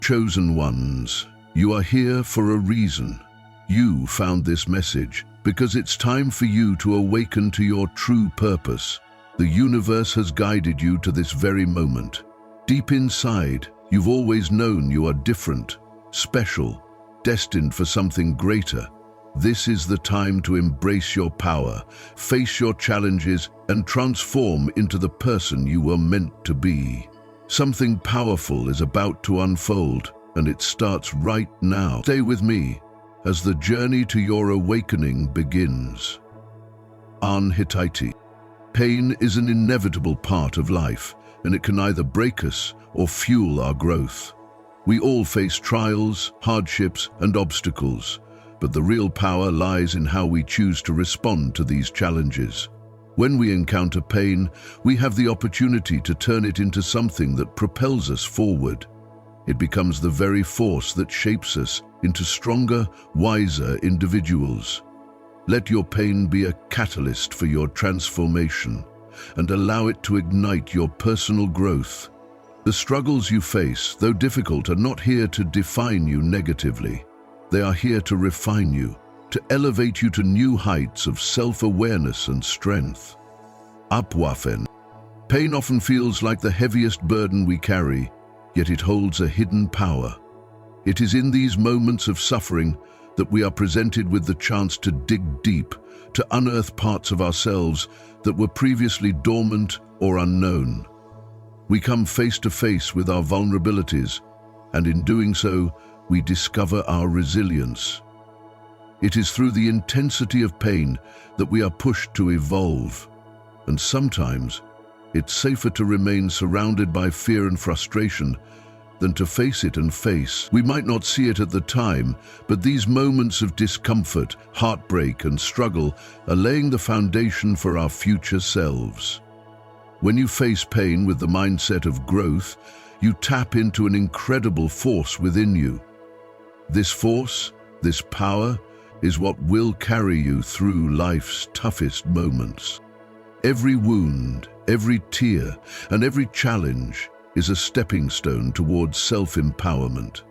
Chosen ones, you are here for a reason. You found this message because it's time for you to awaken to your true purpose. The universe has guided you to this very moment. Deep inside, you've always known you are different, special, destined for something greater. This is the time to embrace your power, face your challenges, and transform into the person you were meant to be. Something powerful is about to unfold, and it starts right now. Stay with me as the journey to your awakening begins. Hittite. Pain is an inevitable part of life, and it can either break us or fuel our growth. We all face trials, hardships, and obstacles, but the real power lies in how we choose to respond to these challenges. When we encounter pain, we have the opportunity to turn it into something that propels us forward. It becomes the very force that shapes us into stronger, wiser individuals. Let your pain be a catalyst for your transformation, and allow it to ignite your personal growth. The struggles you face, though difficult, are not here to define you negatively. They are here to refine you, to elevate you to new heights of self-awareness and strength. Awaken. Pain often feels like the heaviest burden we carry, yet it holds a hidden power. It is in these moments of suffering that we are presented with the chance to dig deep, to unearth parts of ourselves that were previously dormant or unknown. We come face to face with our vulnerabilities, and in doing so, we discover our resilience. It is through the intensity of pain that we are pushed to evolve, and sometimes it's safer to remain surrounded by fear and frustration than to face it and face. We might not see it at the time, but these moments of discomfort, heartbreak, and struggle are laying the foundation for our future selves. When you face pain with the mindset of growth, you tap into an incredible force within you. This force, this power, is what will carry you through life's toughest moments. Every wound, every tear, and every challenge is a stepping stone towards self-empowerment.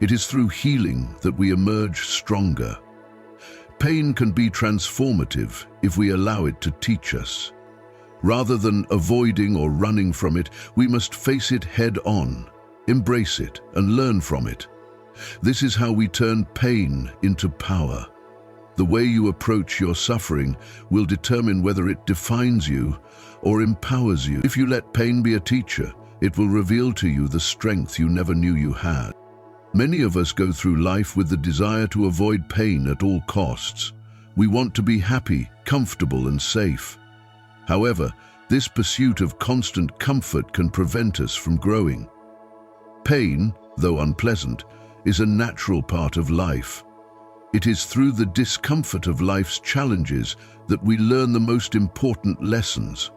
It is through healing that we emerge stronger. Pain can be transformative if we allow it to teach us. Rather than avoiding or running from it, we must face it head-on, embrace it, and learn from it. This is how we turn pain into power. The way you approach your suffering will determine whether it defines you or empowers you. If you let pain be a teacher, it will reveal to you the strength you never knew you had. Many of us go through life with the desire to avoid pain at all costs. We want to be happy, comfortable, and safe. However, this pursuit of constant comfort can prevent us from growing. Pain, though unpleasant, is a natural part of life. It is through the discomfort of life's challenges that we learn the most important lessons.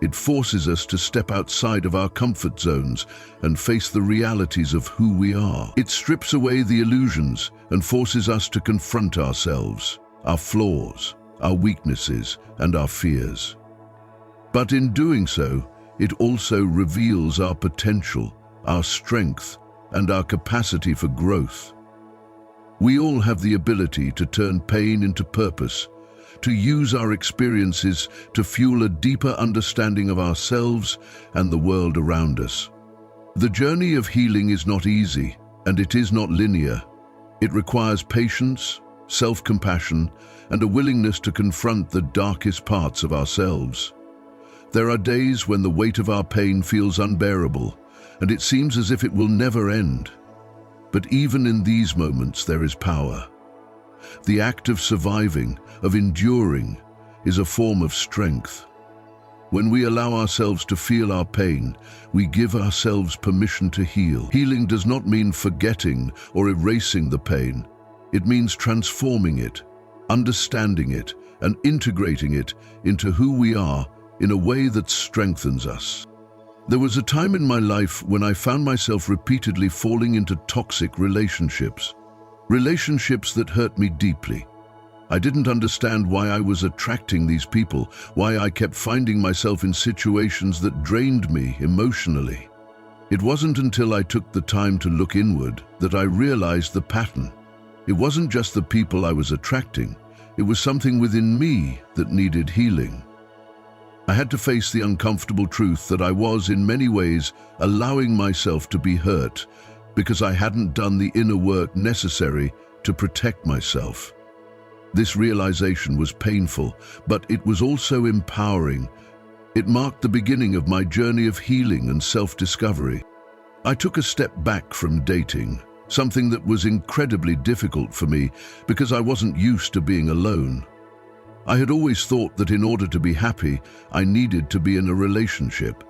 It forces us to step outside of our comfort zones and face the realities of who we are. It strips away the illusions and forces us to confront ourselves, our flaws, our weaknesses, and our fears. But in doing so, it also reveals our potential, our strength, and our capacity for growth. We all have the ability to turn pain into purpose, to use our experiences to fuel a deeper understanding of ourselves and the world around us. The journey of healing is not easy, and it is not linear. It requires patience, self-compassion, and a willingness to confront the darkest parts of ourselves. There are days when the weight of our pain feels unbearable, and it seems as if it will never end. But even in these moments, there is power. The act of surviving, of enduring, is a form of strength. When we allow ourselves to feel our pain, we give ourselves permission to heal. Healing does not mean forgetting or erasing the pain. It means transforming it, understanding it, and integrating it into who we are in a way that strengthens us. There was a time in my life when I found myself repeatedly falling into toxic relationships that hurt me deeply. I didn't understand why I was attracting these people, why I kept finding myself in situations that drained me emotionally. It wasn't until I took the time to look inward that I realized the pattern. It wasn't just the people I was attracting, it was something within me that needed healing. I had to face the uncomfortable truth that I was, in many ways, allowing myself to be hurt because I hadn't done the inner work necessary to protect myself. This realization was painful, but it was also empowering. It marked the beginning of my journey of healing and self-discovery. I took a step back from dating, something that was incredibly difficult for me because I wasn't used to being alone. I had always thought that in order to be happy, I needed to be in a relationship.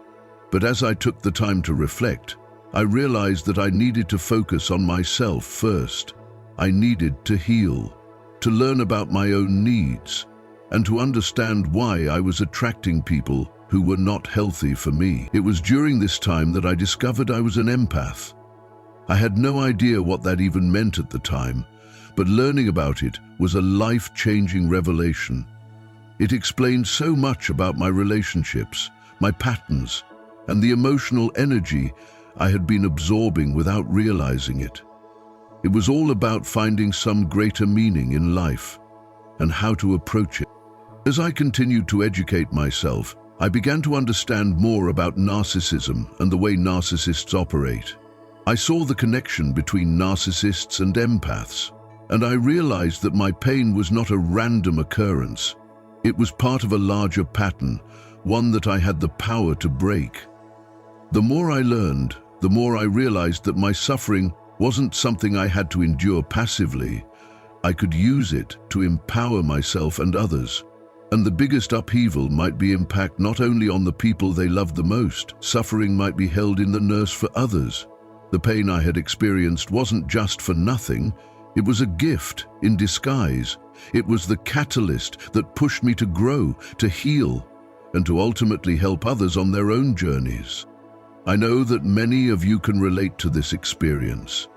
But as I took the time to reflect, I realized that I needed to focus on myself first. I needed to heal, to learn about my own needs, and to understand why I was attracting people who were not healthy for me. It was during this time that I discovered I was an empath. I had no idea what that even meant at the time, but learning about it was a life-changing revelation. It explained so much about my relationships, my patterns, and the emotional energy I had been absorbing without realizing it. It was all about finding some greater meaning in life and how to approach it. As I continued to educate myself, I began to understand more about narcissism and the way narcissists operate. I saw the connection between narcissists and empaths, and I realized that my pain was not a random occurrence. It was part of a larger pattern, one that I had the power to break. The more I learned, the more I realized that my suffering wasn't something I had to endure passively. I could use it to empower myself and others. And the biggest upheaval might be impact not only on the people they loved the most. Suffering might be held in the nurse for others. The pain I had experienced wasn't just for nothing. It was a gift in disguise. It was the catalyst that pushed me to grow, to heal, and to ultimately help others on their own journeys. I know that many of you can relate to this experience.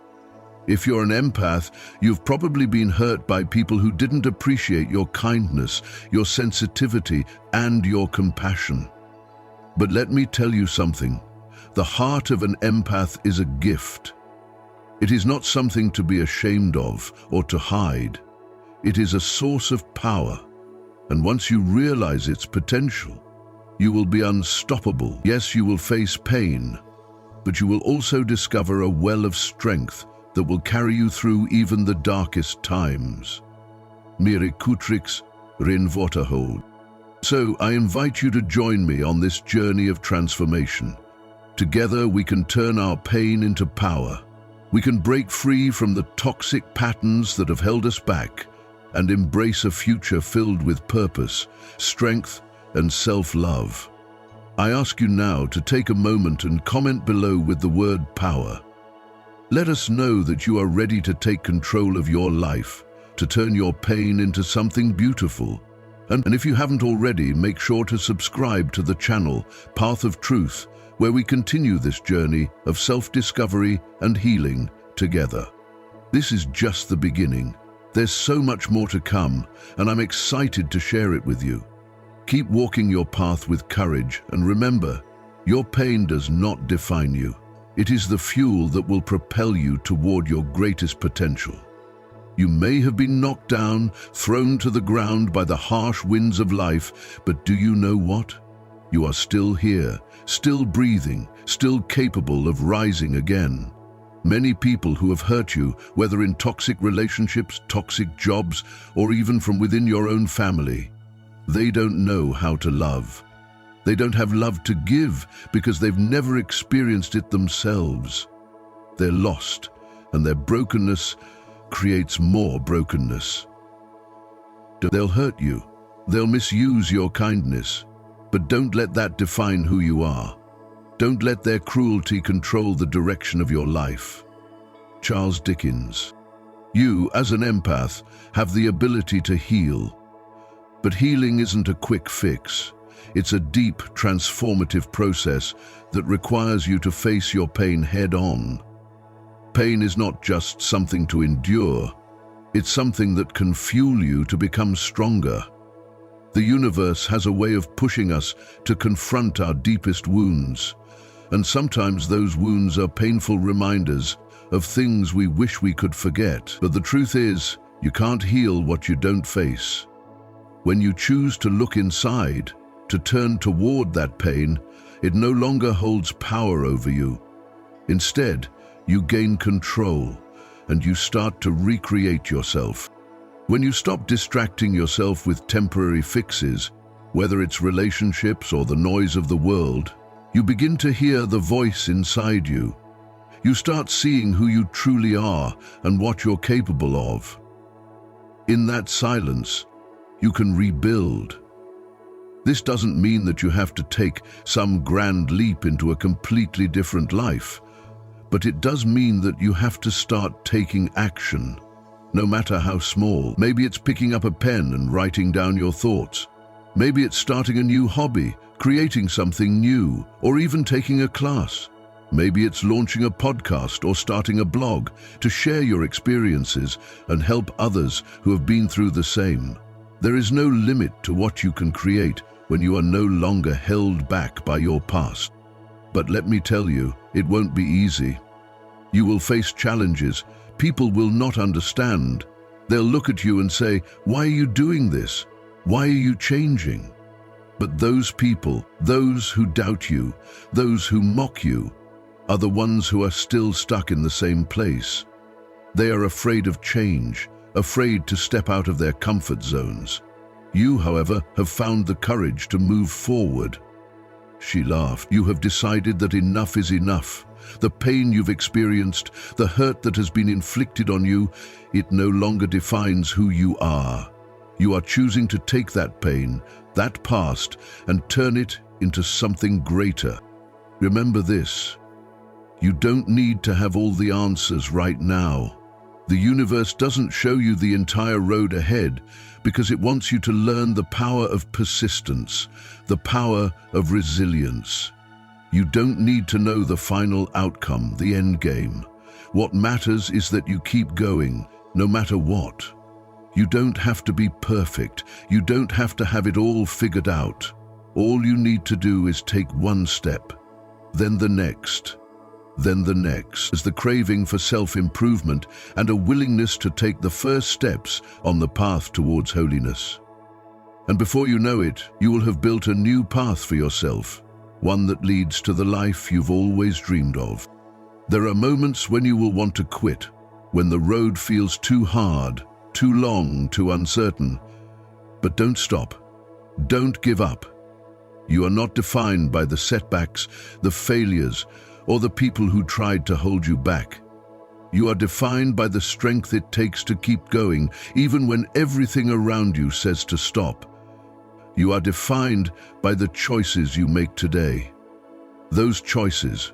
If you're an empath, you've probably been hurt by people who didn't appreciate your kindness, your sensitivity, and your compassion. But let me tell you something. The heart of an empath is a gift. It is not something to be ashamed of or to hide. It is a source of power. And once you realize its potential, you will be unstoppable. Yes, you will face pain, but you will also discover a well of strength that will carry you through even the darkest times. Mirikutrix Rinvotahold. So I invite you to join me on this journey of transformation. Together we can turn our pain into power. We can break free from the toxic patterns that have held us back and embrace a future filled with purpose, strength, and self-love. I ask you now to take a moment and comment below with the word power. Let us know that you are ready to take control of your life, to turn your pain into something beautiful. And if you haven't already, make sure to subscribe to the channel Path of Truth, where we continue this journey of self-discovery and healing together. This is just the beginning. There's so much more to come, and I'm excited to share it with you. Keep walking your path with courage, and remember, your pain does not define you. It is the fuel that will propel you toward your greatest potential. You may have been knocked down, thrown to the ground by the harsh winds of life, but do you know what? You are still here, still breathing, still capable of rising again. Many people who have hurt you, whether in toxic relationships, toxic jobs, or even from within your own family, they don't know how to love. They don't have love to give because they've never experienced it themselves. They're lost, and their brokenness creates more brokenness. They'll hurt you. They'll misuse your kindness. But don't let that define who you are. Don't let their cruelty control the direction of your life. Charles Dickens. You, as an empath, have the ability to heal. But healing isn't a quick fix. It's a deep, transformative process that requires you to face your pain head-on. Pain is not just something to endure. It's something that can fuel you to become stronger. The universe has a way of pushing us to confront our deepest wounds. And sometimes those wounds are painful reminders of things we wish we could forget. But the truth is, you can't heal what you don't face. When you choose to look inside, to turn toward that pain, it no longer holds power over you. Instead, you gain control, and you start to recreate yourself. When you stop distracting yourself with temporary fixes, whether it's relationships or the noise of the world, you begin to hear the voice inside you. You start seeing who you truly are and what you're capable of. In that silence, you can rebuild. This doesn't mean that you have to take some grand leap into a completely different life, but it does mean that you have to start taking action, no matter how small. Maybe it's picking up a pen and writing down your thoughts. Maybe it's starting a new hobby, creating something new, or even taking a class. Maybe it's launching a podcast or starting a blog to share your experiences and help others who have been through the same. There is no limit to what you can create when you are no longer held back by your past. But let me tell you, it won't be easy. You will face challenges. People will not understand. They'll look at you and say, "Why are you doing this? Why are you changing?" But those people, those who doubt you, those who mock you, are the ones who are still stuck in the same place. They are afraid of change, afraid to step out of their comfort zones. You, however, have found the courage to move forward. She laughed. You have decided that enough is enough. The pain you've experienced, the hurt that has been inflicted on you, it no longer defines who you are. You are choosing to take that pain, that past, and turn it into something greater. Remember this: you don't need to have all the answers right now. The universe doesn't show you the entire road ahead because it wants you to learn the power of persistence, the power of resilience. You don't need to know the final outcome, the end game. What matters is that you keep going, no matter what. You don't have to be perfect. You don't have to have it all figured out. All you need to do is take one step, then the next, then the next. As the craving for self-improvement and a willingness to take the first steps on the path towards holiness. And before you know it, you will have built a new path for yourself, one that leads to the life you've always dreamed of. There are moments when you will want to quit, when the road feels too hard, too long, too uncertain. But don't stop. Don't give up. You are not defined by the setbacks, the failures, or the people who tried to hold you back. You are defined by the strength it takes to keep going, even when everything around you says to stop. You are defined by the choices you make today. Those choices,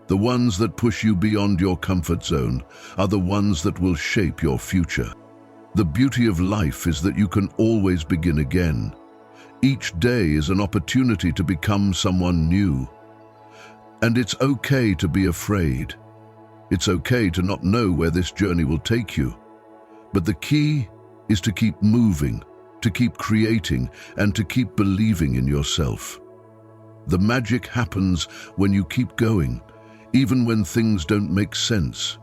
the ones that push you beyond your comfort zone, are the ones that will shape your future. The beauty of life is that you can always begin again. Each day is an opportunity to become someone new. And it's okay to be afraid. It's okay to not know where this journey will take you. But the key is to keep moving, to keep creating, and to keep believing in yourself. The magic happens when you keep going, even when things don't make sense.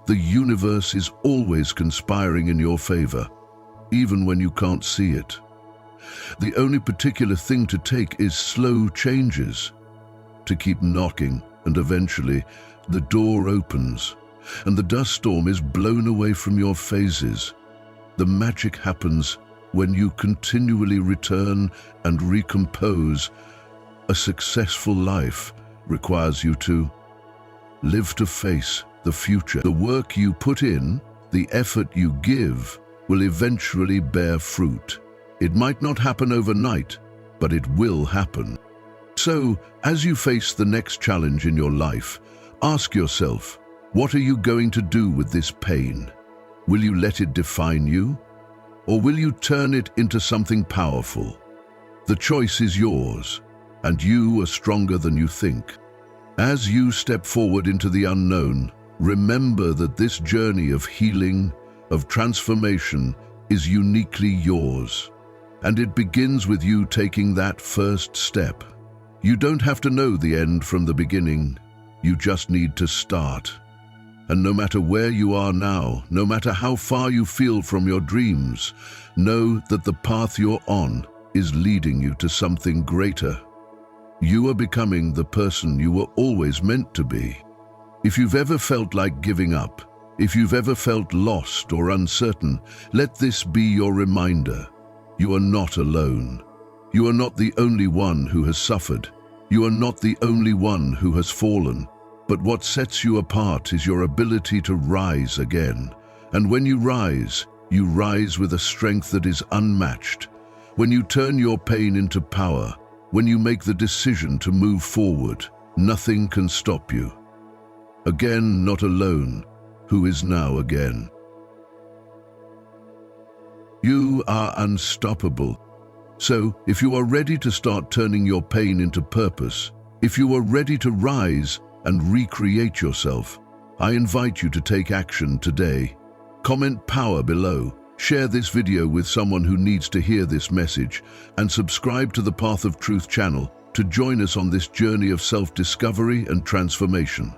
The universe is always conspiring in your favor, even when you can't see it. The only particular thing to take is slow changes, to keep knocking, and eventually the door opens, and the dust storm is blown away from your phases. The magic happens when you continually return and recompose. A successful life requires you to live to face the future. The work you put in, the effort you give, will eventually bear fruit. It might not happen overnight, but it will happen. So, as you face the next challenge in your life, ask yourself, what are you going to do with this pain? Will you let it define you? Or will you turn it into something powerful? The choice is yours, and you are stronger than you think. As you step forward into the unknown, remember that this journey of healing, of transformation, is uniquely yours. And it begins with you taking that first step. You don't have to know the end from the beginning. You just need to start. And no matter where you are now, no matter how far you feel from your dreams, know that the path you're on is leading you to something greater. You are becoming the person you were always meant to be. If you've ever felt like giving up, if you've ever felt lost or uncertain, let this be your reminder. You are not alone. You are not the only one who has suffered. You are not the only one who has fallen. But what sets you apart is your ability to rise again. And when you rise with a strength that is unmatched. When you turn your pain into power, when you make the decision to move forward, nothing can stop you. Again, not alone, who is now again. You are unstoppable. So, if you are ready to start turning your pain into purpose, if you are ready to rise and recreate yourself, I invite you to take action today. Comment power below, share this video with someone who needs to hear this message, and subscribe to the Path of Truth channel to join us on this journey of self-discovery and transformation.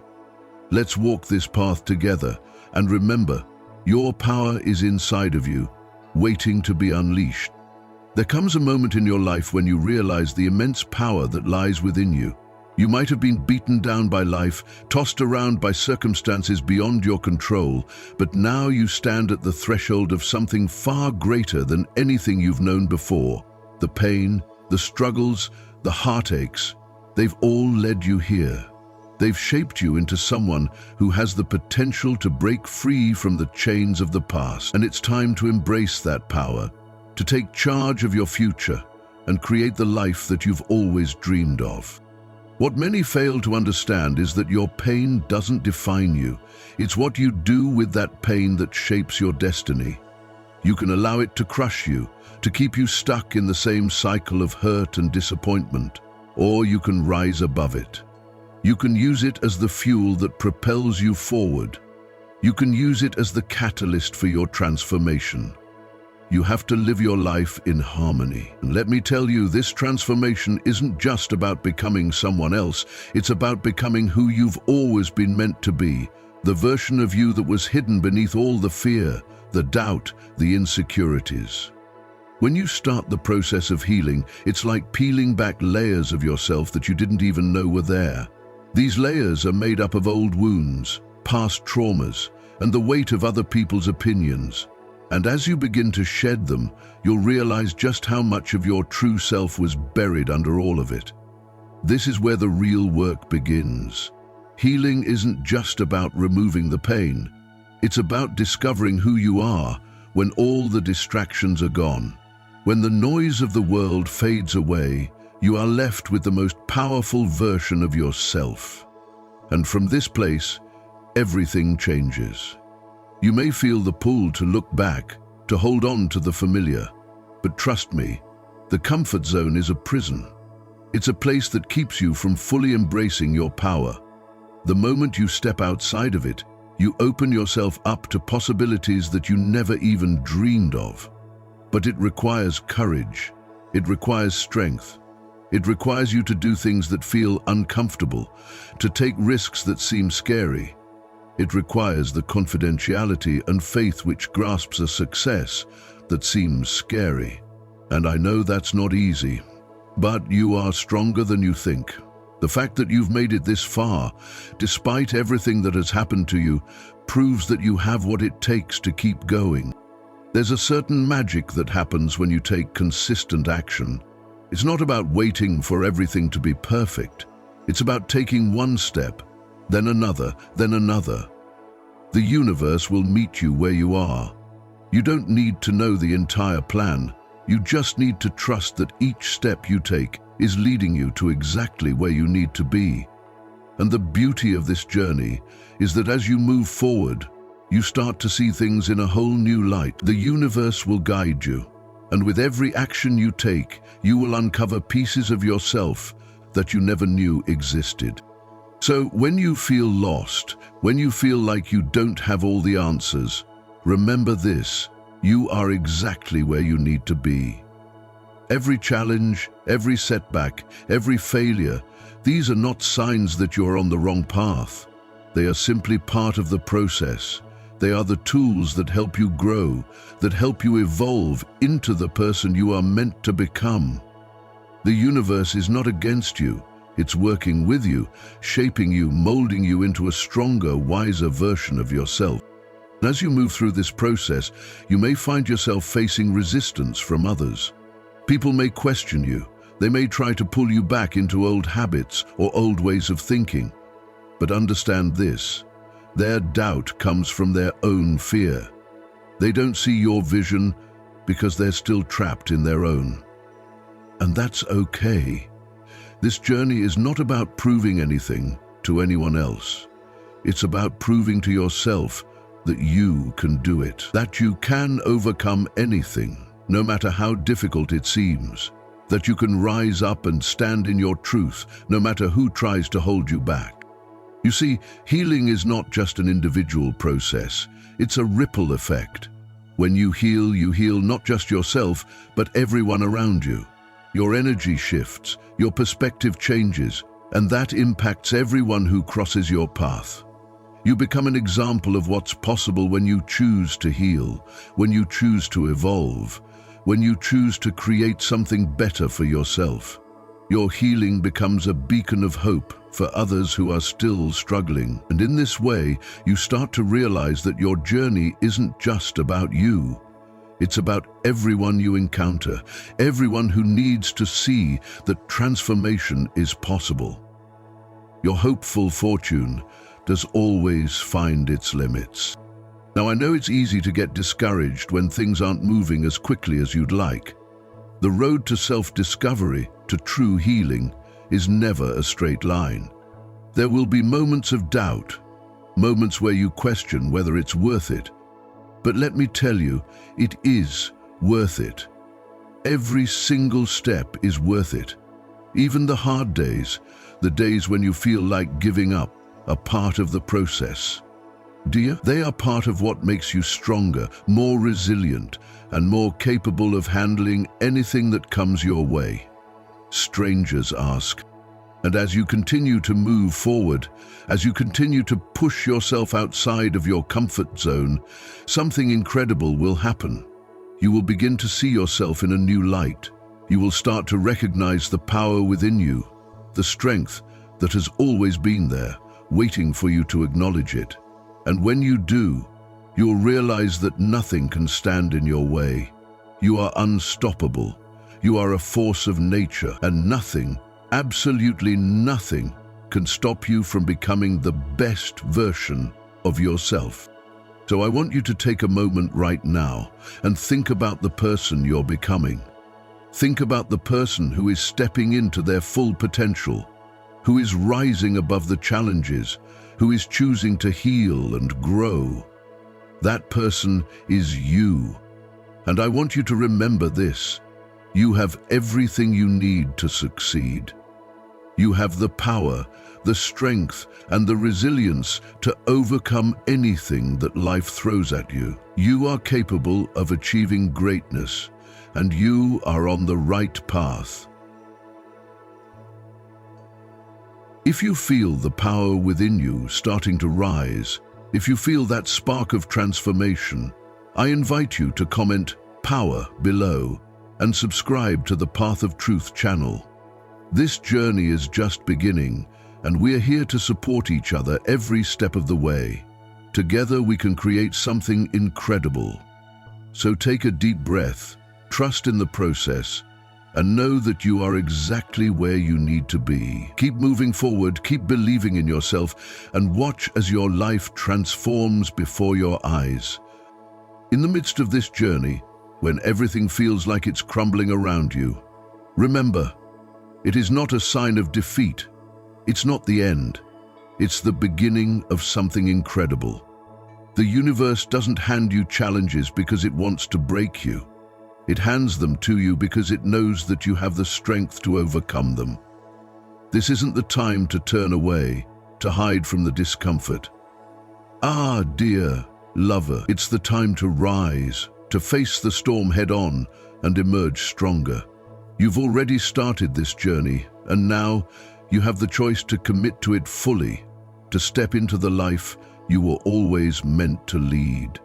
Let's walk this path together, and remember, your power is inside of you, waiting to be unleashed. There comes a moment in your life when you realize the immense power that lies within you. You might have been beaten down by life, tossed around by circumstances beyond your control, but now you stand at the threshold of something far greater than anything you've known before. The pain, the struggles, the heartaches, they've all led you here. They've shaped you into someone who has the potential to break free from the chains of the past. And it's time to embrace that power, to take charge of your future and create the life that you've always dreamed of. What many fail to understand is that your pain doesn't define you. It's what you do with that pain that shapes your destiny. You can allow it to crush you, to keep you stuck in the same cycle of hurt and disappointment, or you can rise above it. You can use it as the fuel that propels you forward. You can use it as the catalyst for your transformation. You have to live your life in harmony. And let me tell you, this transformation isn't just about becoming someone else. It's about becoming who you've always been meant to be, the version of you that was hidden beneath all the fear, the doubt, the insecurities. When you start the process of healing, it's like peeling back layers of yourself that you didn't even know were there. These layers are made up of old wounds, past traumas, and the weight of other people's opinions. And as you begin to shed them, you'll realize just how much of your true self was buried under all of it. This is where the real work begins. Healing isn't just about removing the pain. It's about discovering who you are when all the distractions are gone. When the noise of the world fades away, you are left with the most powerful version of yourself. And from this place, everything changes. You may feel the pull to look back, to hold on to the familiar. But trust me, the comfort zone is a prison. It's a place that keeps you from fully embracing your power. The moment you step outside of it, you open yourself up to possibilities that you never even dreamed of. But it requires courage. It requires strength. It requires you to do things that feel uncomfortable, to take risks that seem scary. It requires the confidentiality and faith which grasps a success that seems scary. And I know that's not easy, but you are stronger than you think. The fact that you've made it this far, despite everything that has happened to you, proves that you have what it takes to keep going. There's a certain magic that happens when you take consistent action. It's not about waiting for everything to be perfect. It's about taking one step, then another, then another. The universe will meet you where you are. You don't need to know the entire plan. You just need to trust that each step you take is leading you to exactly where you need to be. And the beauty of this journey is that as you move forward, you start to see things in a whole new light. The universe will guide you, and with every action you take, you will uncover pieces of yourself that you never knew existed. So when you feel lost, when you feel like you don't have all the answers, remember this: you are exactly where you need to be. Every challenge, every setback, every failure, these are not signs that you're on the wrong path. They are simply part of the process. They are the tools that help you grow, that help you evolve into the person you are meant to become. The universe is not against you. It's working with you, shaping you, molding you into a stronger, wiser version of yourself. As you move through this process, you may find yourself facing resistance from others. People may question you. They may try to pull you back into old habits or old ways of thinking. But understand this, their doubt comes from their own fear. They don't see your vision because they're still trapped in their own. And that's okay. This journey is not about proving anything to anyone else. It's about proving to yourself that you can do it, that you can overcome anything, no matter how difficult it seems, that you can rise up and stand in your truth, no matter who tries to hold you back. You see, healing is not just an individual process, it's a ripple effect. When you heal not just yourself, but everyone around you. Your energy shifts, your perspective changes, and that impacts everyone who crosses your path. You become an example of what's possible when you choose to heal, when you choose to evolve, when you choose to create something better for yourself. Your healing becomes a beacon of hope for others who are still struggling. And in this way, you start to realize that your journey isn't just about you. It's about everyone you encounter, everyone who needs to see that transformation is possible. Your hopeful fortune does always find its limits. Now, I know it's easy to get discouraged when things aren't moving as quickly as you'd like. The road to self-discovery, to true healing, is never a straight line. There will be moments of doubt, moments where you question whether it's worth it. But let me tell you, it is worth it. Every single step is worth it. Even the hard days, the days when you feel like giving up, are part of the process. Dear, they are part of what makes you stronger, more resilient, and more capable of handling anything that comes your way. Strangers ask. And as you continue to move forward, as you continue to push yourself outside of your comfort zone, something incredible will happen. You will begin to see yourself in a new light. You will start to recognize the power within you, the strength that has always been there, waiting for you to acknowledge it. And when you do, you'll realize that nothing can stand in your way. You are unstoppable. You are a force of nature, and nothing, absolutely nothing, can stop you from becoming the best version of yourself. So I want you to take a moment right now and think about the person you're becoming. Think about the person who is stepping into their full potential, who is rising above the challenges, who is choosing to heal and grow. That person is you. And I want you to remember this. You have everything you need to succeed. You have the power, the strength, and the resilience to overcome anything that life throws at you. You are capable of achieving greatness, and you are on the right path. If you feel the power within you starting to rise, if you feel that spark of transformation, I invite you to comment "Power" below and subscribe to the Path of Truth channel. This journey is just beginning, and we're here to support each other every step of the way. Together we can create something incredible. So take a deep breath, trust in the process, and know that you are exactly where you need to be. Keep moving forward, keep believing in yourself, and watch as your life transforms before your eyes. In the midst of this journey, when everything feels like it's crumbling around you, remember, it is not a sign of defeat. It's not the end. It's the beginning of something incredible. The universe doesn't hand you challenges because it wants to break you. It hands them to you because it knows that you have the strength to overcome them. This isn't the time to turn away, to hide from the discomfort. Ah, dear lover, it's the time to rise, to face the storm head-on and emerge stronger. You've already started this journey, and now you have the choice to commit to it fully, to step into the life you were always meant to lead.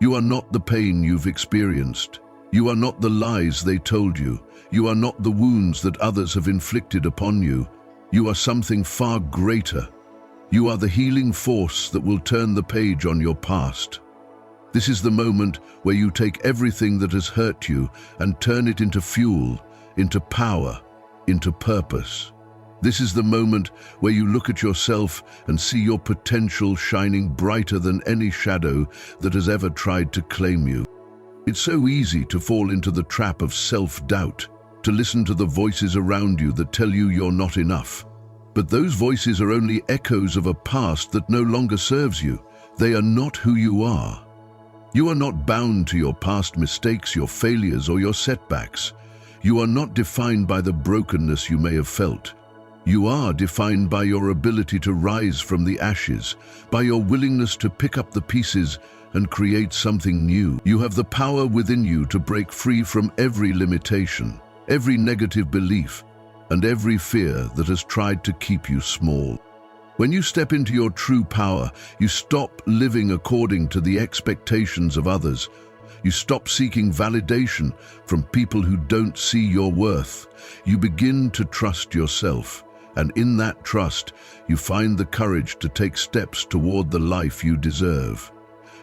You are not the pain you've experienced. You are not the lies they told you. You are not the wounds that others have inflicted upon you. You are something far greater. You are the healing force that will turn the page on your past. This is the moment where you take everything that has hurt you and turn it into fuel, into power, into purpose. This is the moment where you look at yourself and see your potential shining brighter than any shadow that has ever tried to claim you. It's so easy to fall into the trap of self-doubt, to listen to the voices around you that tell you you're not enough. But those voices are only echoes of a past that no longer serves you. They are not who you are. You are not bound to your past mistakes, your failures, or your setbacks. You are not defined by the brokenness you may have felt. You are defined by your ability to rise from the ashes, by your willingness to pick up the pieces and create something new. You have the power within you to break free from every limitation, every negative belief, and every fear that has tried to keep you small. When you step into your true power, you stop living according to the expectations of others. You stop seeking validation from people who don't see your worth. You begin to trust yourself, and in that trust, you find the courage to take steps toward the life you deserve.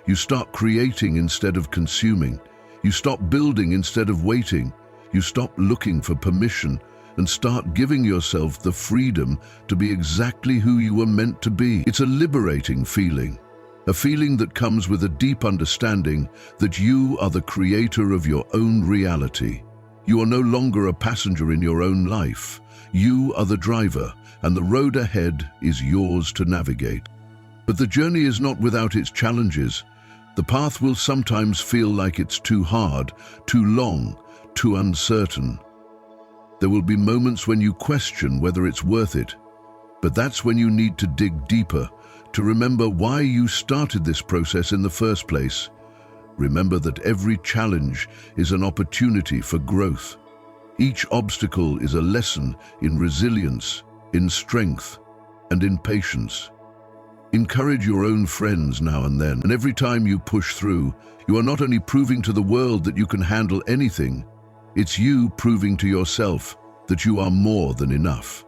You start creating instead of consuming. You stop building instead of waiting. You stop looking for permission and start giving yourself the freedom to be exactly who you were meant to be. It's a liberating feeling, a feeling that comes with a deep understanding that you are the creator of your own reality. You are no longer a passenger in your own life. You are the driver, and the road ahead is yours to navigate. But the journey is not without its challenges. The path will sometimes feel like it's too hard, too long, too uncertain. There will be moments when you question whether it's worth it, but that's when you need to dig deeper, to remember why you started this process in the first place. Remember that every challenge is an opportunity for growth. Each obstacle is a lesson in resilience, in strength, and in patience. Encourage your own friends now and then, and every time you push through, you are not only proving to the world that you can handle anything, it's you proving to yourself that you are more than enough.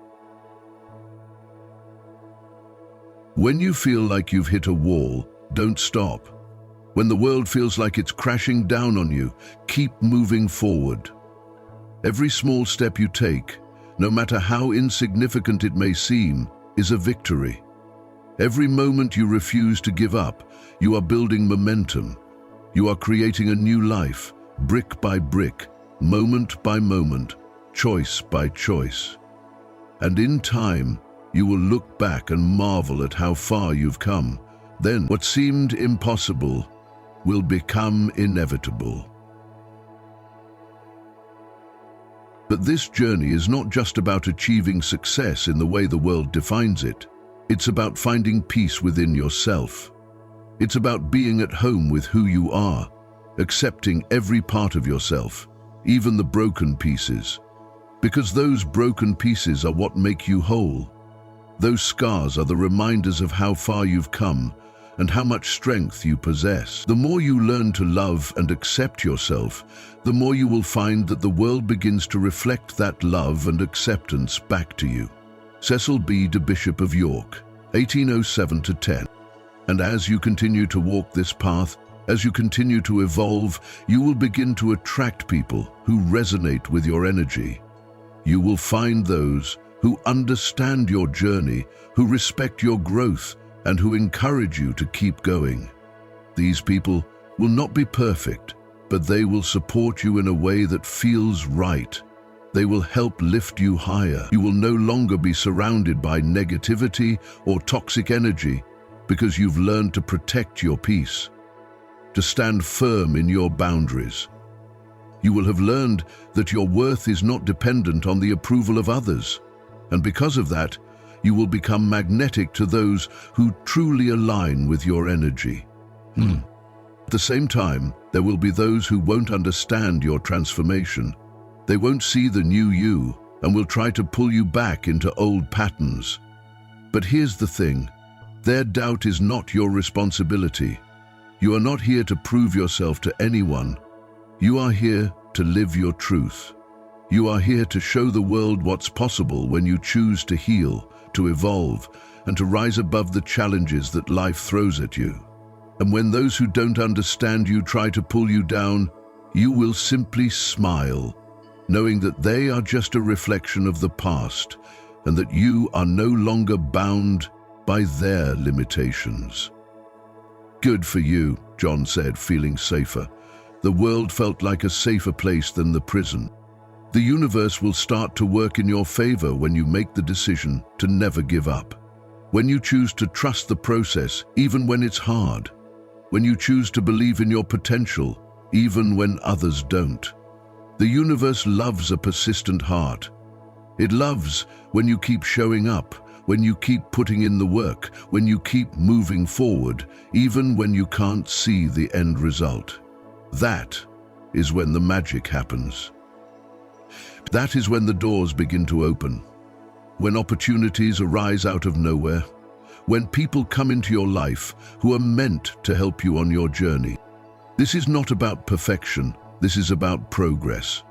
When you feel like you've hit a wall, don't stop. When the world feels like it's crashing down on you, keep moving forward. Every small step you take, no matter how insignificant it may seem, is a victory. Every moment you refuse to give up, you are building momentum. You are creating a new life, brick by brick, moment by moment, choice by choice. And in time, you will look back and marvel at how far you've come. Then what seemed impossible will become inevitable. But this journey is not just about achieving success in the way the world defines it. It's about finding peace within yourself. It's about being at home with who you are, accepting every part of yourself, even the broken pieces. Because those broken pieces are what make you whole. Those scars are the reminders of how far you've come and how much strength you possess. The more you learn to love and accept yourself, the more you will find that the world begins to reflect that love and acceptance back to you. Cecil B. de Bishop of York, 1807–10. And as you continue to walk this path, as you continue to evolve, you will begin to attract people who resonate with your energy. You will find those who understand your journey, who respect your growth, and who encourage you to keep going. These people will not be perfect, but they will support you in a way that feels right. They will help lift you higher. You will no longer be surrounded by negativity or toxic energy because you've learned to protect your peace, to stand firm in your boundaries. You will have learned that your worth is not dependent on the approval of others, and because of that, you will become magnetic to those who truly align with your energy. At the same time, there will be those who won't understand your transformation. They won't see the new you and will try to pull you back into old patterns. But here's the thing, their doubt is not your responsibility. You are not here to prove yourself to anyone. You are here to live your truth. You are here to show the world what's possible when you choose to heal, to evolve, and to rise above the challenges that life throws at you. And when those who don't understand you try to pull you down, you will simply smile, knowing that they are just a reflection of the past and that you are no longer bound by their limitations. Good for you, John said, feeling safer. The world felt like a safer place than the prison. The universe will start to work in your favor when you make the decision to never give up. When you choose to trust the process, even when it's hard. When you choose to believe in your potential, even when others don't. The universe loves a persistent heart. It loves when you keep showing up, when you keep putting in the work, when you keep moving forward, even when you can't see the end result. That is when the magic happens. That is when the doors begin to open. When opportunities arise out of nowhere. When people come into your life who are meant to help you on your journey. This is not about perfection. This is about progress.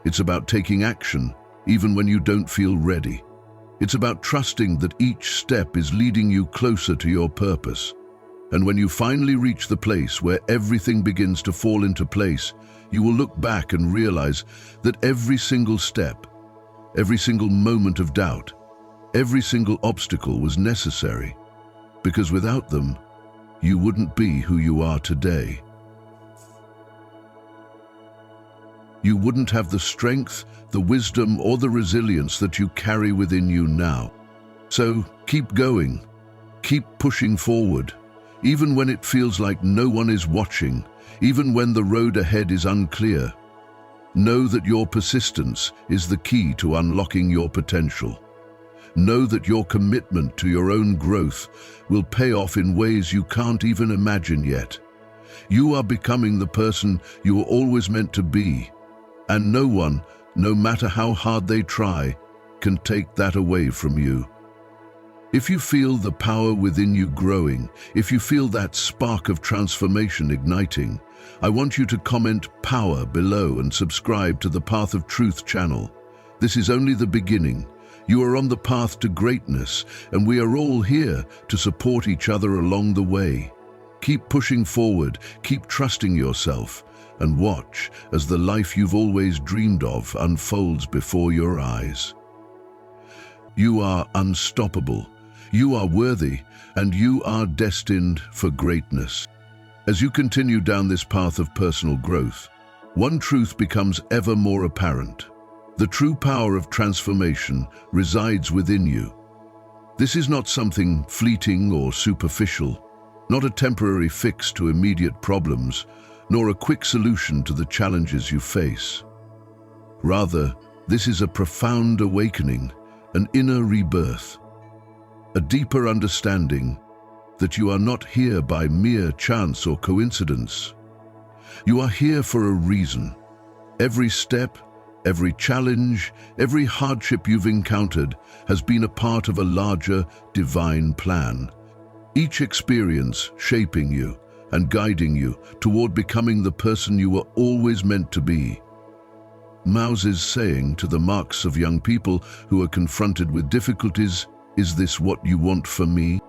It's about taking action, even when you don't feel ready. It's about trusting that each step is leading you closer to your purpose. And when you finally reach the place where everything begins to fall into place, you will look back and realize that every single step, every single moment of doubt, every single obstacle was necessary, because without them, you wouldn't be who you are today. You wouldn't have the strength, the wisdom, or the resilience that you carry within you now. So keep going, keep pushing forward, even when it feels like no one is watching, even when the road ahead is unclear. Know that your persistence is the key to unlocking your potential. Know that your commitment to your own growth will pay off in ways you can't even imagine yet. You are becoming the person you were always meant to be, and no one, no matter how hard they try, can take that away from you. If you feel the power within you growing, if you feel that spark of transformation igniting, I want you to comment "power" below and subscribe to the Path of Truth channel. This is only the beginning. You are on the path to greatness, and we are all here to support each other along the way. Keep pushing forward, keep trusting yourself, and watch as the life you've always dreamed of unfolds before your eyes. You are unstoppable, you are worthy, and you are destined for greatness. As you continue down this path of personal growth, one truth becomes ever more apparent. The true power of transformation resides within you. This is not something fleeting or superficial, not a temporary fix to immediate problems, nor a quick solution to the challenges you face. Rather, this is a profound awakening, an inner rebirth, a deeper understanding that you are not here by mere chance or coincidence. You are here for a reason. Every step, every challenge, every hardship you've encountered has been a part of a larger divine plan. Each experience shaping you and guiding you toward becoming the person you were always meant to be. Mauser's saying to the marks of young people who are confronted with difficulties, "Is this what you want for me?"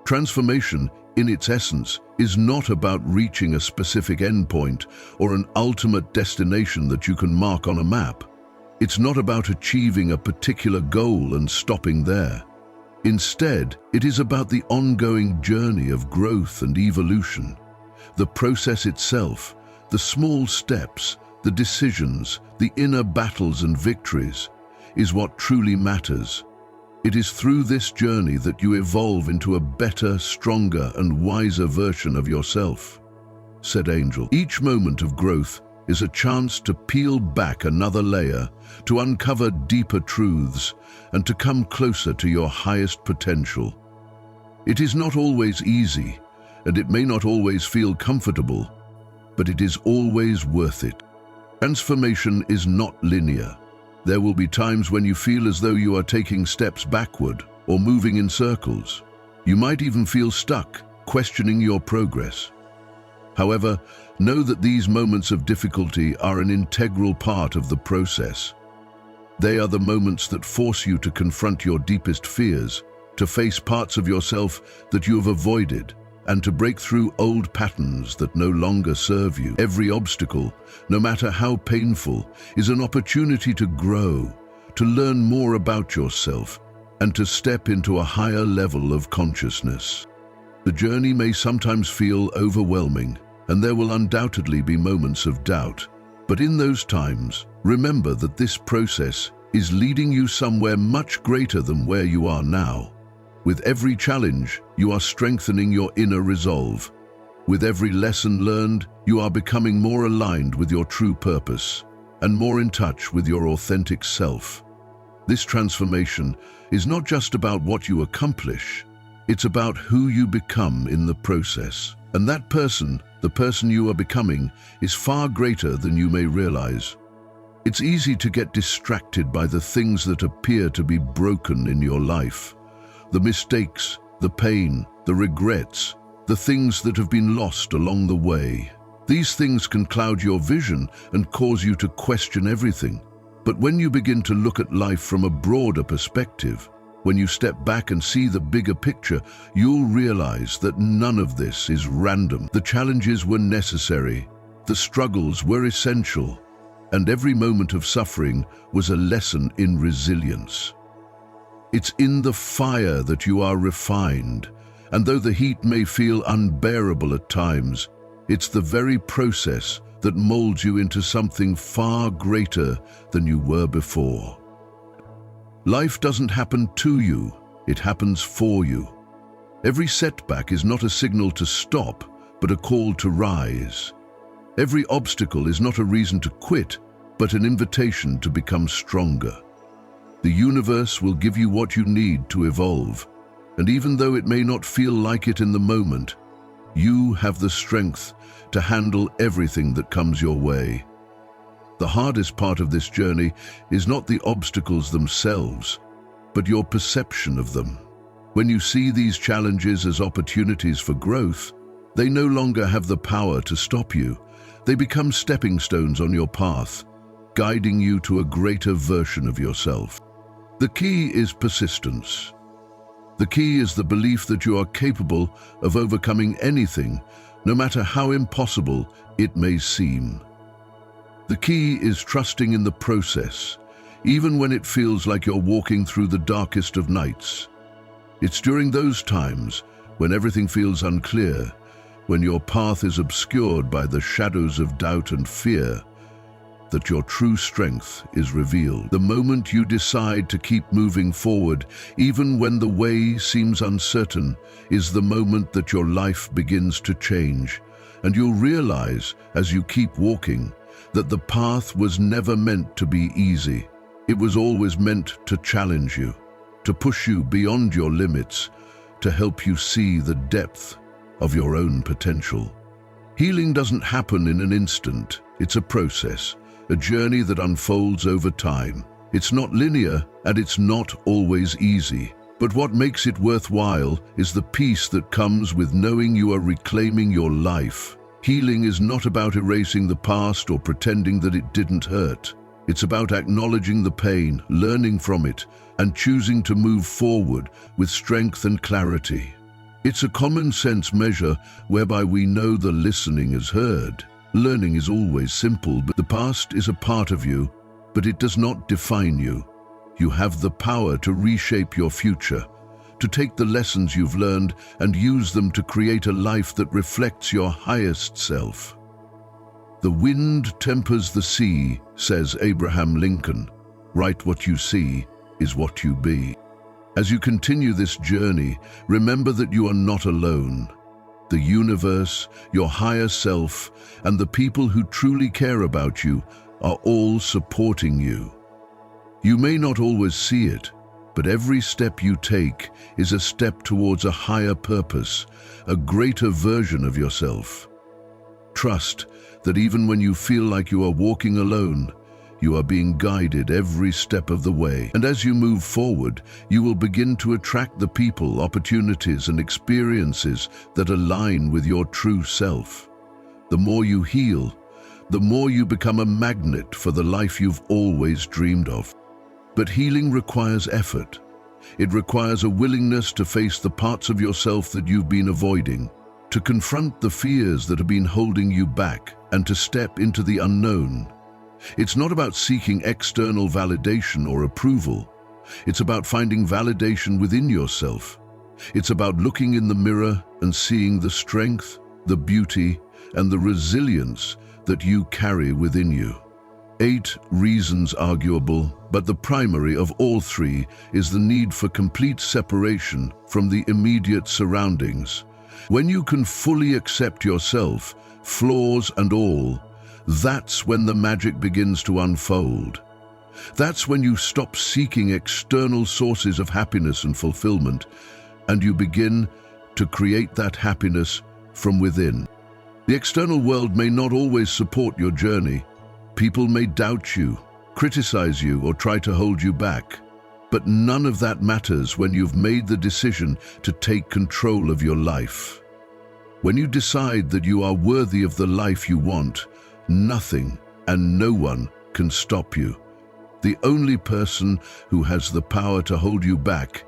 Transformation, in its essence, is not about reaching a specific endpoint or an ultimate destination that you can mark on a map. It's not about achieving a particular goal and stopping there. Instead, it is about the ongoing journey of growth and evolution. The process itself, the small steps, the decisions, the inner battles and victories, is what truly matters. It is through this journey that you evolve into a better, stronger, and wiser version of yourself, said Angel. Each moment of growth is a chance to peel back another layer, to uncover deeper truths, and to come closer to your highest potential. It is not always easy, and it may not always feel comfortable, but it is always worth it. Transformation is not linear. There will be times when you feel as though you are taking steps backward or moving in circles. You might even feel stuck, questioning your progress. However, know that these moments of difficulty are an integral part of the process. They are the moments that force you to confront your deepest fears, to face parts of yourself that you have avoided, and to break through old patterns that no longer serve you. Every obstacle, no matter how painful, is an opportunity to grow, to learn more about yourself, and to step into a higher level of consciousness. The journey may sometimes feel overwhelming, and there will undoubtedly be moments of doubt. But in those times, remember that this process is leading you somewhere much greater than where you are now. With every challenge, you are strengthening your inner resolve. With every lesson learned, you are becoming more aligned with your true purpose and more in touch with your authentic self. This transformation is not just about what you accomplish, it's about who you become in the process. And that person, the person you are becoming, is far greater than you may realize. It's easy to get distracted by the things that appear to be broken in your life. The mistakes, the pain, the regrets, the things that have been lost along the way. These things can cloud your vision and cause you to question everything. But when you begin to look at life from a broader perspective, when you step back and see the bigger picture, you'll realize that none of this is random. The challenges were necessary, the struggles were essential, and every moment of suffering was a lesson in resilience. It's in the fire that you are refined, and though the heat may feel unbearable at times, it's the very process that molds you into something far greater than you were before. Life doesn't happen to you, it happens for you. Every setback is not a signal to stop, but a call to rise. Every obstacle is not a reason to quit, but an invitation to become stronger. The universe will give you what you need to evolve, and even though it may not feel like it in the moment, you have the strength to handle everything that comes your way. The hardest part of this journey is not the obstacles themselves, but your perception of them. When you see these challenges as opportunities for growth, they no longer have the power to stop you. They become stepping stones on your path, guiding you to a greater version of yourself. The key is persistence. The key is the belief that you are capable of overcoming anything, no matter how impossible it may seem. The key is trusting in the process, even when it feels like you're walking through the darkest of nights. It's during those times, when everything feels unclear, when your path is obscured by the shadows of doubt and fear, that your true strength is revealed. The moment you decide to keep moving forward, even when the way seems uncertain, is the moment that your life begins to change. And you'll realize, as you keep walking, that the path was never meant to be easy. It was always meant to challenge you, to push you beyond your limits, to help you see the depth of your own potential. Healing doesn't happen in an instant. It's a process, a journey that unfolds over time. It's not linear, and it's not always easy. But what makes it worthwhile is the peace that comes with knowing you are reclaiming your life. Healing is not about erasing the past or pretending that it didn't hurt. It's about acknowledging the pain, learning from it, and choosing to move forward with strength and clarity. It's a common sense measure whereby we know the listening is heard. Learning is always simple, but the past is a part of you, but it does not define you. You have the power to reshape your future, to take the lessons you've learned and use them to create a life that reflects your highest self. The wind tempers the sea, says Abraham Lincoln. Write what you see is what you be. As you continue this journey, remember that you are not alone. The universe, your higher self, and the people who truly care about you are all supporting you. You may not always see it, but every step you take is a step towards a higher purpose, a greater version of yourself. trust that even when you feel like you are walking alone, you are being guided every step of the way. And as you move forward, you will begin to attract the people, opportunities, and experiences that align with your true self. The more you heal, the more you become a magnet for the life you've always dreamed of. But healing requires effort. It requires a willingness to face the parts of yourself that you've been avoiding, to confront the fears that have been holding you back, and to step into the unknown. It's not about seeking external validation or approval. It's about finding validation within yourself. It's about looking in the mirror and seeing the strength, the beauty, and the resilience that you carry within you. 8 reasons arguable, but the primary of all 3 is the need for complete separation from the immediate surroundings. When you can fully accept yourself, flaws and all, that's when the magic begins to unfold. That's when you stop seeking external sources of happiness and fulfillment, and you begin to create that happiness from within. The external world may not always support your journey. People may doubt you, criticize you, or try to hold you back. But none of that matters when you've made the decision to take control of your life. When you decide that you are worthy of the life you want, nothing and no one can stop you. The only person who has the power to hold you back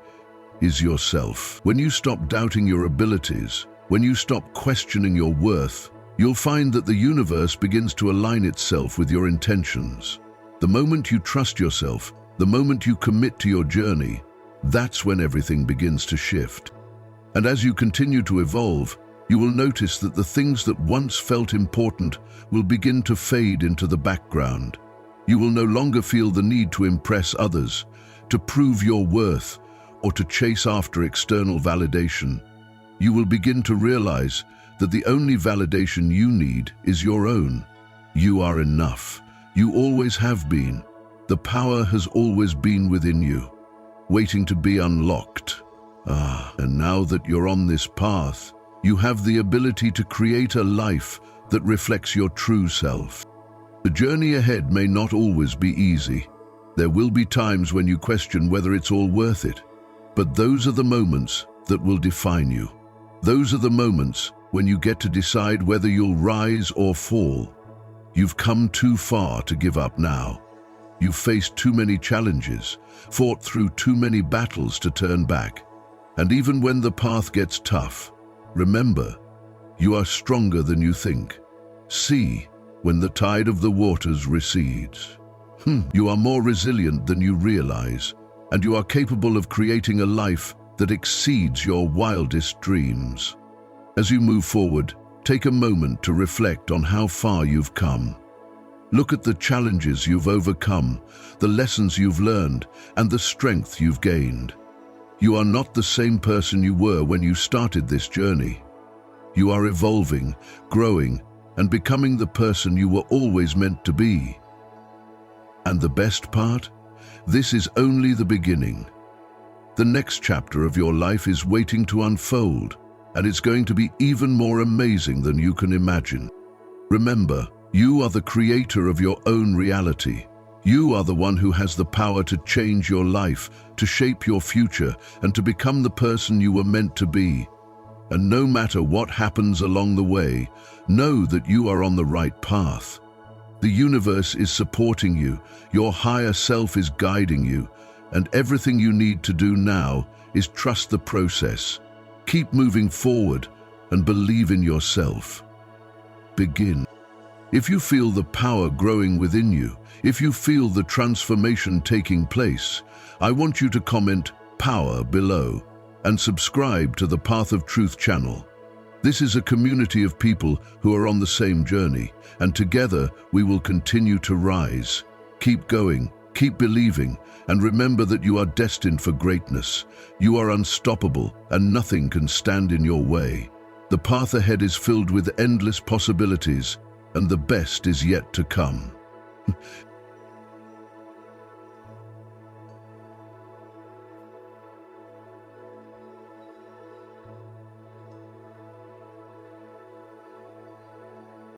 is yourself. When you stop doubting your abilities, when you stop questioning your worth, you'll find that the universe begins to align itself with your intentions. The moment you trust yourself, the moment you commit to your journey, that's when everything begins to shift. And as you continue to evolve, you will notice that the things that once felt important will begin to fade into the background. You will no longer feel the need to impress others, to prove your worth, or to chase after external validation. You will begin to realize that the only validation you need is your own. You are enough. You always have been. The power has always been within you, waiting to be unlocked. And now that you're on this path, you have the ability to create a life that reflects your true self. The journey ahead may not always be easy. There will be times when you question whether it's all worth it. But those are the moments that will define you. Those are the moments when you get to decide whether you'll rise or fall. You've come too far to give up now. You've faced too many challenges, fought through too many battles to turn back. And even when the path gets tough, remember, you are stronger than you think. See, when the tide of the waters recedes. You are more resilient than you realize, and you are capable of creating a life that exceeds your wildest dreams. As you move forward, take a moment to reflect on how far you've come. Look at the challenges you've overcome, the lessons you've learned, and the strength you've gained. You are not the same person you were when you started this journey. You are evolving, growing, and becoming the person you were always meant to be. And the best part? This is only the beginning. The next chapter of your life is waiting to unfold, and it's going to be even more amazing than you can imagine. Remember, you are the creator of your own reality. You are the one who has the power to change your life, to shape your future, and to become the person you were meant to be. And no matter what happens along the way, know that you are on the right path. The universe is supporting you, your higher self is guiding you, and everything you need to do now is trust the process. Keep moving forward and believe in yourself. Begin. If you feel the power growing within you, if you feel the transformation taking place, I want you to comment "Power" below and subscribe to the Path of Truth channel. This is a community of people who are on the same journey, and together we will continue to rise. Keep going, keep believing, and remember that you are destined for greatness. You are unstoppable, and nothing can stand in your way. The path ahead is filled with endless possibilities, and the best is yet to come.